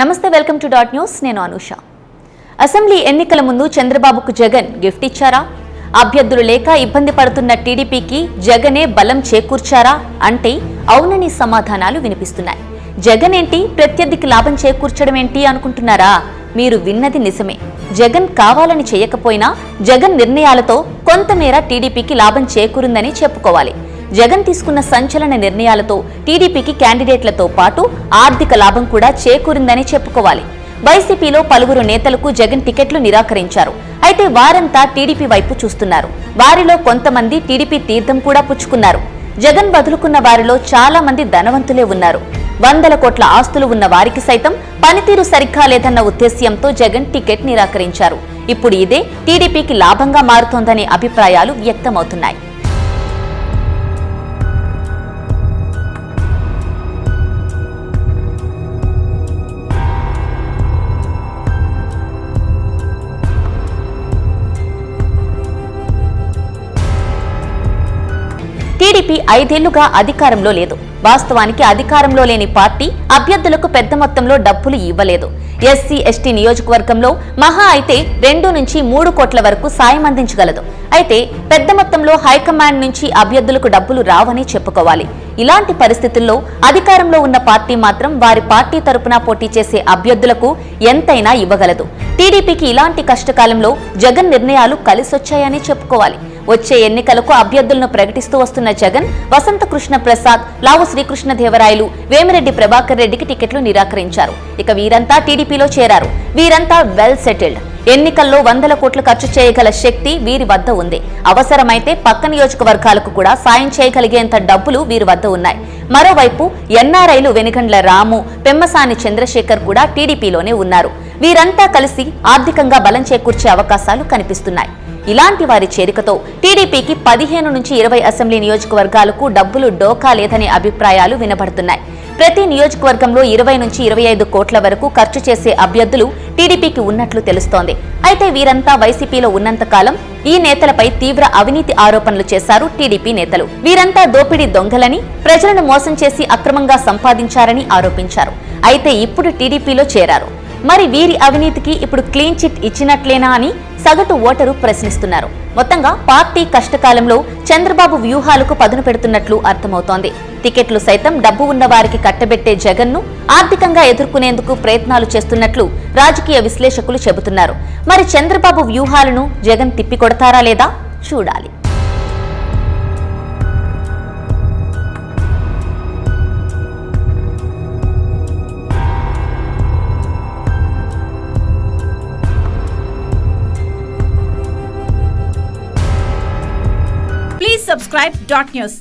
నమస్తే, welcome to dot news. నేను Anusha. Assembly ఎన్నికల ముందు చంద్రబాబుకు జగన్ గిఫ్ట్ ఇచ్చారా? అభ్యర్థులు లేక ఇబ్బంది పడుతున్న టీడీపీకి జగనే బలం చేకూర్చారా అంటే అవునని సమాధానాలు వినిపిస్తున్నాయి. జగన్ ఏంటి, ప్రత్యర్థికి లాభం చేకూర్చడం ఏంటి అనుకుంటున్నారా? మీరు విన్నది నిజమే. జగన్ కావాలని చేయకపోయినా జగన్ నిర్ణయాలతో కొంతమేర టీడీపీకి లాభం చేకూరిందని చెప్పుకోవాలి. జగన్ తీసుకున్న సంచలన నిర్ణయాలతో టీడీపీకి క్యాండిడేట్లతో పాటు ఆర్థిక లాభం కూడా చేకూరిందని చెప్పుకోవాలి. వైసీపీలో పలువురు నేతలకు జగన్ టికెట్లు నిరాకరించారు. అయితే వారంతా టీడీపీ వైపు చూస్తున్నారు. వారిలో కొంతమంది టీడీపీ తీర్థం కూడా పుచ్చుకున్నారు. జగన్ వదులుకున్న వారిలో చాలా మంది ధనవంతులే ఉన్నారు. 100 కోట్ల ఆస్తులు ఉన్న వారికి సైతం పనితీరు సరిగ్గా లేదన్న ఉద్దేశ్యంతో జగన్ టికెట్ నిరాకరించారు. ఇప్పుడు ఇదే టీడీపీకి లాభంగా మారుతోందనే అభిప్రాయాలు వ్యక్తమవుతున్నాయి. టీడీపీ 5 ఏళ్లుగా అధికారంలో లేదు. వాస్తవానికి అధికారంలో లేని పార్టీ అభ్యర్థులకు పెద్ద మొత్తంలో డబ్బులు ఇవ్వలేదు. ఎస్సీ ఎస్టీ నియోజకవర్గంలో మహా అయితే 2 నుంచి 3 కోట్ల వరకు సాయం అందించగలదు. అయితే పెద్ద మొత్తంలో హైకమాండ్ నుంచి అభ్యర్థులకు డబ్బులు రావని చెప్పుకోవాలి. ఇలాంటి పరిస్థితుల్లో అధికారంలో ఉన్న పార్టీ మాత్రం వారి పార్టీ తరపున పోటీ చేసే అభ్యర్థులకు ఎంతైనా ఇవ్వగలదు. టీడీపీకి ఇలాంటి కష్టకాలంలో జగన్ నిర్ణయాలు కలిసొచ్చాయని చెప్పుకోవాలి. వచ్చే ఎన్నికలకు అభ్యర్థులను ప్రకటిస్తూ వస్తున్న జగన్ వసంత కృష్ణ ప్రసాద్, లావు శ్రీకృష్ణదేవరాయలు, వేమిరెడ్డి ప్రభాకర్ రెడ్డికి టికెట్లు నిరాకరించారు. ఇక వీరంతా టీడీపీలో చేరారు. వీరంతా వెల్ సెటిల్డ్. ఎన్నికల్లో 100 కోట్లు ఖర్చు చేయగల శక్తి వీరి వద్ద ఉంది. అవసరమైతే పక్క నియోజకవర్గాలకు కూడా సాయం చేయగలిగేంత డబ్బులు వీరి వద్ద ఉన్నాయి. మరోవైపు ఎన్ఆర్ఐలు వెనుగండ్ల రాము, పెమ్మసాని చంద్రశేఖర్ కూడా టీడీపీలోనే ఉన్నారు. వీరంతా కలిసి ఆర్థికంగా బలం చేకూర్చే అవకాశాలు కనిపిస్తున్నాయి. ఇలాంటి వారి చేరికతో టీడీపీకి 15 నుంచి 20 అసెంబ్లీ నియోజకవర్గాలకు డబ్బులు డోకా లేదనే అభిప్రాయాలు వినబడుతున్నాయి. ప్రతి నియోజకవర్గంలో 20 నుంచి 25 కోట్ల వరకు ఖర్చు చేసే అభ్యర్థులు టీడీపీకి ఉన్నట్లు తెలుస్తోంది. అయితే వీరంతా వైసీపీలో ఉన్నంతకాలం ఈ నేతలపై తీవ్ర అవినీతి ఆరోపణలు చేశారు టీడీపీ నేతలు. వీరంతా దోపిడీ దొంగలని, ప్రజలను మోసం చేసి అక్రమంగా సంపాదించారని ఆరోపించారు. అయితే ఇప్పుడు టీడీపీలో చేరారు. మరి వీరి అవినీతికి ఇప్పుడు క్లీన్ చిట్ ఇచ్చినట్లేనా అని సగటు ఓటరు ప్రశ్నిస్తున్నారు. మొత్తంగా పార్టీ కష్టకాలంలో చంద్రబాబు వ్యూహాలకు పదును పెడుతున్నట్లు అర్థమవుతోంది. టికెట్లు సైతం డబ్బు ఉన్న వారికి కట్టబెట్టే జగన్ను ఆర్థికంగా ఎదుర్కొనేందుకు ప్రయత్నాలు చేస్తున్నట్లు రాజకీయ విశ్లేషకులు చెబుతున్నారు. మరి చంద్రబాబు వ్యూహాలను జగన్ తిప్పికొడతారా లేదా చూడాలి. Please subscribe Dot News.